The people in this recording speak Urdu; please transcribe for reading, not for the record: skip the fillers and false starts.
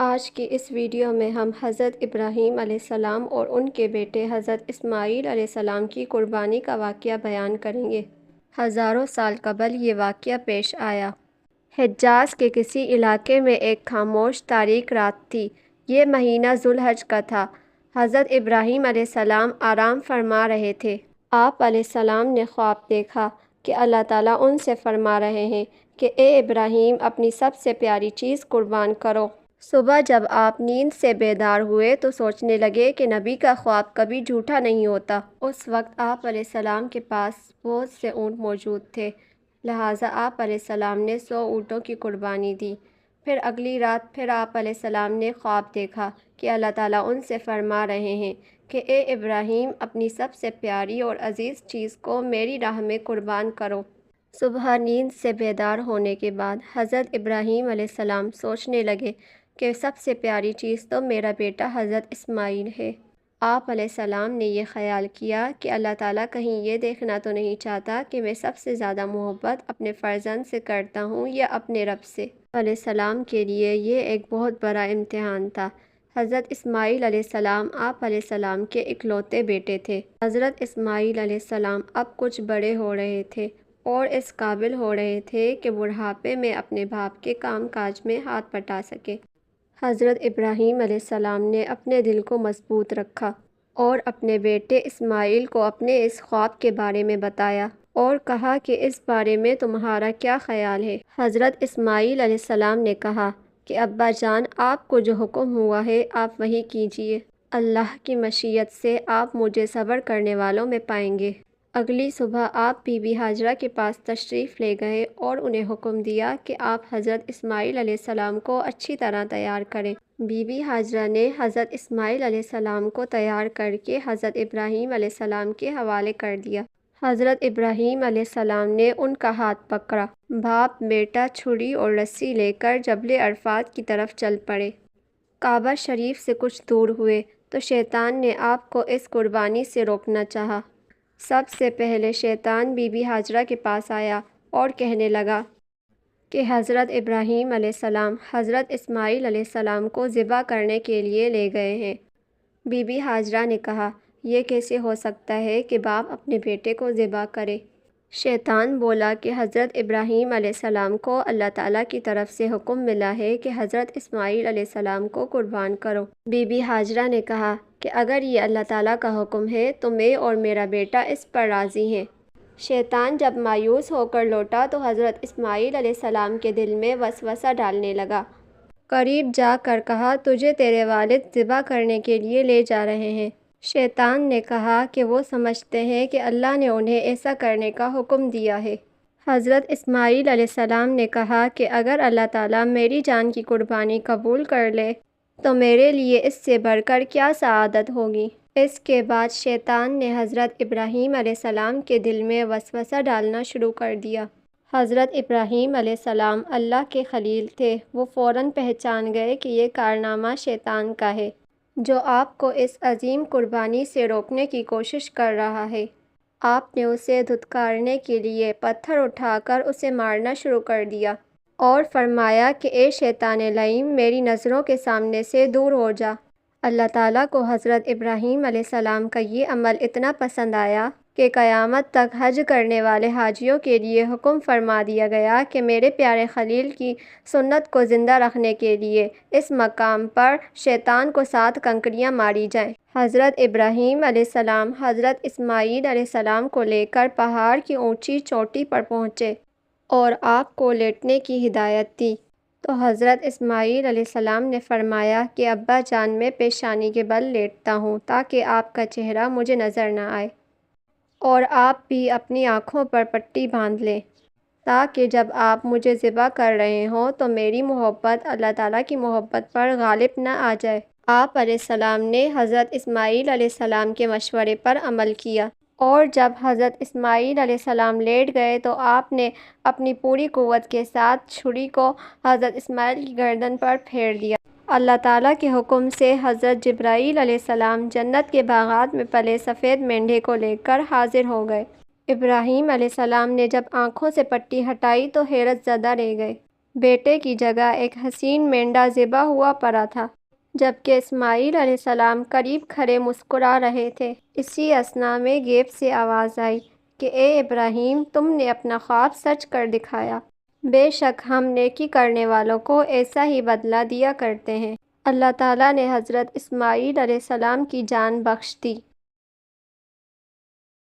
آج کی اس ویڈیو میں ہم حضرت ابراہیم علیہ السلام اور ان کے بیٹے حضرت اسماعیل علیہ السلام کی قربانی کا واقعہ بیان کریں گے۔ ہزاروں سال قبل یہ واقعہ پیش آیا۔ حجاز کے کسی علاقے میں ایک خاموش تاریک رات تھی۔ یہ مہینہ ذو الحج کا تھا۔ حضرت ابراہیم علیہ السلام آرام فرما رہے تھے۔ آپ علیہ السلام نے خواب دیکھا کہ اللہ تعالیٰ ان سے فرما رہے ہیں کہ اے ابراہیم، اپنی سب سے پیاری چیز قربان کرو۔ صبح جب آپ نیند سے بیدار ہوئے تو سوچنے لگے کہ نبی کا خواب کبھی جھوٹا نہیں ہوتا۔ اس وقت آپ علیہ السلام کے پاس بہت سے اونٹ موجود تھے، لہٰذا آپ علیہ السلام نے 100 اونٹوں کی قربانی دی۔ پھر اگلی رات پھر آپ علیہ السلام نے خواب دیکھا کہ اللہ تعالیٰ ان سے فرما رہے ہیں کہ اے ابراہیم، اپنی سب سے پیاری اور عزیز چیز کو میری راہ میں قربان کرو۔ صبح نیند سے بیدار ہونے کے بعد حضرت ابراہیم علیہ السلام سوچنے لگے کہ سب سے پیاری چیز تو میرا بیٹا حضرت اسماعیل ہے۔ آپ علیہ السلام نے یہ خیال کیا کہ اللہ تعالیٰ کہیں یہ دیکھنا تو نہیں چاہتا کہ میں سب سے زیادہ محبت اپنے فرزند سے کرتا ہوں یا اپنے رب سے۔ علیہ السلام کے لیے یہ ایک بہت بڑا امتحان تھا۔ حضرت اسماعیل علیہ السلام آپ علیہ السلام کے اکلوتے بیٹے تھے۔ حضرت اسماعیل علیہ السلام اب کچھ بڑے ہو رہے تھے اور اس قابل ہو رہے تھے کہ بڑھاپے میں اپنے باپ کے کام کاج میں ہاتھ بٹا سکے۔ حضرت ابراہیم علیہ السلام نے اپنے دل کو مضبوط رکھا اور اپنے بیٹے اسماعیل کو اپنے اس خواب کے بارے میں بتایا اور کہا کہ اس بارے میں تمہارا کیا خیال ہے؟ حضرت اسماعیل علیہ السلام نے کہا کہ ابا جان، آپ کو جو حکم ہوا ہے آپ وہی کیجیے۔ اللہ کی مشیت سے آپ مجھے صبر کرنے والوں میں پائیں گے۔ اگلی صبح آپ بی بی ہاجرہ کے پاس تشریف لے گئے اور انہیں حکم دیا کہ آپ حضرت اسماعیل علیہ السلام کو اچھی طرح تیار کریں۔ بی بی ہاجرہ نے حضرت اسماعیل علیہ السلام کو تیار کر کے حضرت ابراہیم علیہ السلام کے حوالے کر دیا۔ حضرت ابراہیم علیہ السلام نے ان کا ہاتھ پکڑا۔ باپ بیٹا چھری اور رسی لے کر جبل عرفات کی طرف چل پڑے۔ کعبہ شریف سے کچھ دور ہوئے تو شیطان نے آپ کو اس قربانی سے روکنا چاہا۔ سب سے پہلے شیطان بی بی ہاجرہ کے پاس آیا اور کہنے لگا کہ حضرت ابراہیم علیہ السلام حضرت اسماعیل علیہ السلام کو ذبح کرنے کے لیے لے گئے ہیں۔ بی بی ہاجرہ نے کہا، یہ کیسے ہو سکتا ہے کہ باپ اپنے بیٹے کو ذبح کرے؟ شیطان بولا کہ حضرت ابراہیم علیہ السلام کو اللہ تعالیٰ کی طرف سے حکم ملا ہے کہ حضرت اسماعیل علیہ السلام کو قربان کرو۔ بی بی ہاجرہ نے کہا کہ اگر یہ اللہ تعالیٰ کا حکم ہے تو میں اور میرا بیٹا اس پر راضی ہیں۔ شیطان جب مایوس ہو کر لوٹا تو حضرت اسماعیل علیہ السلام کے دل میں وسوسہ ڈالنے لگا۔ قریب جا کر کہا، تجھے تیرے والد ذبح کرنے کے لیے لے جا رہے ہیں۔ شیطان نے کہا کہ وہ سمجھتے ہیں کہ اللہ نے انہیں ایسا کرنے کا حکم دیا ہے۔ حضرت اسماعیل علیہ السلام نے کہا کہ اگر اللہ تعالیٰ میری جان کی قربانی قبول کر لے تو میرے لیے اس سے بڑھ کر کیا سعادت ہوگی۔ اس کے بعد شیطان نے حضرت ابراہیم علیہ السلام کے دل میں وسوسہ ڈالنا شروع کر دیا۔ حضرت ابراہیم علیہ السلام اللہ کے خلیل تھے۔ وہ فوراً پہچان گئے کہ یہ کارنامہ شیطان کا ہے جو آپ کو اس عظیم قربانی سے روکنے کی کوشش کر رہا ہے۔ آپ نے اسے دھتکارنے کے لیے پتھر اٹھا کر اسے مارنا شروع کر دیا اور فرمایا کہ اے شیطان لعین، میری نظروں کے سامنے سے دور ہو جا۔ اللہ تعالیٰ کو حضرت ابراہیم علیہ السلام کا یہ عمل اتنا پسند آیا کہ قیامت تک حج کرنے والے حاجیوں کے لیے حکم فرما دیا گیا کہ میرے پیارے خلیل کی سنت کو زندہ رکھنے کے لیے اس مقام پر شیطان کو 7 کنکریاں ماری جائیں۔ حضرت ابراہیم علیہ السلام حضرت اسماعیل علیہ السلام کو لے کر پہاڑ کی اونچی چوٹی پر پہنچے اور آپ کو لیٹنے کی ہدایت دی تو حضرت اسماعیل علیہ السلام نے فرمایا کہ ابا جان، میں پیشانی کے بل لیٹتا ہوں تاکہ آپ کا چہرہ مجھے نظر نہ آئے، اور آپ بھی اپنی آنکھوں پر پٹی باندھ لیں تاکہ جب آپ مجھے ذبح کر رہے ہوں تو میری محبت اللہ تعالیٰ کی محبت پر غالب نہ آ جائے۔ آپ علیہ السلام نے حضرت اسماعیل علیہ السلام کے مشورے پر عمل کیا اور جب حضرت اسماعیل علیہ السلام لیٹ گئے تو آپ نے اپنی پوری قوت کے ساتھ چھری کو حضرت اسماعیل کی گردن پر پھیر دیا۔ اللہ تعالیٰ کے حکم سے حضرت جبرائیل علیہ السلام جنت کے باغات میں پلے سفید مینڈھے کو لے کر حاضر ہو گئے۔ ابراہیم علیہ السلام نے جب آنکھوں سے پٹی ہٹائی تو حیرت زدہ رہ گئے۔ بیٹے کی جگہ ایک حسین مینڈا ذبح ہوا پڑا تھا، جبکہ اسماعیل علیہ السلام قریب کھڑے مسکرا رہے تھے۔ اسی اثنا میں غیب سے آواز آئی کہ اے ابراہیم، تم نے اپنا خواب سچ کر دکھایا۔ بے شک ہم نیکی کرنے والوں کو ایسا ہی بدلہ دیا کرتے ہیں۔ اللہ تعالیٰ نے حضرت اسماعیل علیہ السلام کی جان بخش دی۔